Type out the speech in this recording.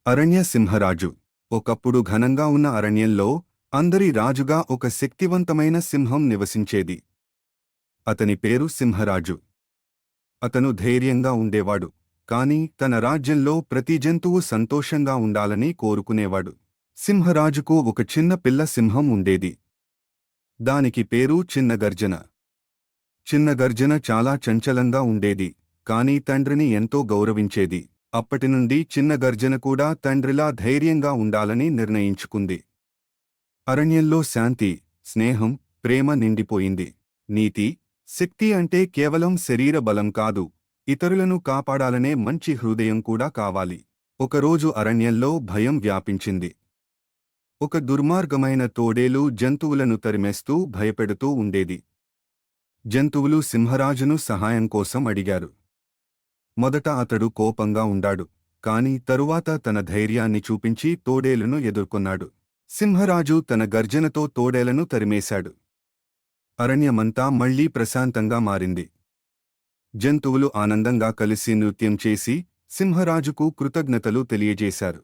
అరణ్య సింహరాజు. ఒకప్పుడు ఘనంగా ఉన్న అరణ్యంలో అందరి రాజుగా ఒక శక్తివంతమైన సింహం నివసించేది. అతని పేరు సింహరాజు. అతను ధైర్యంగా ఉండేవాడు, కాని తన రాజ్యంలో ప్రతి జంతువు సంతోషంగా ఉండాలని కోరుకునేవాడు. సింహరాజుకు ఒక చిన్న పిల్ల సింహం ఉండేది. దానికి పేరు చిన్న గర్జన. చిన్న గర్జన చాలా చంచలంగా ఉండేది, కాని తండ్రిని ఎంతో గౌరవించేది. అప్పటినుండి చిన్న గర్జన కూడా తండ్రిలా ధైర్యంగా ఉండాలని నిర్ణయించుకుంది. అరణ్యంలో శాంతి, స్నేహం, ప్రేమ నిండిపోయింది. నీతి, శక్తి అంటే కేవలం శరీర బలం కాదు, ఇతరులను కాపాడాలనే మంచి హృదయం కూడా కావాలి. ఒకరోజు అరణ్యంలో భయం వ్యాపించింది. ఒక దుర్మార్గమైన తోడేలు జంతువులను తరిమేస్తూ భయపెడుతూ ఉండేది. జంతువులు సింహరాజును సహాయం కోసం అడిగారు. మొదట అతడు కోపంగా ఉండాడు, కాని తరువాత తన ధైర్యాన్ని చూపించి తోడేలును ఎదుర్కొన్నాడు. సింహరాజు తన గర్జనతో తోడేలను తరిమేశాడు. అరణ్యమంతా మళ్లీ ప్రశాంతంగా మారింది. జంతువులు ఆనందంగా కలిసి నృత్యం చేసి సింహరాజుకు కృతజ్ఞతలు తెలియజేశారు.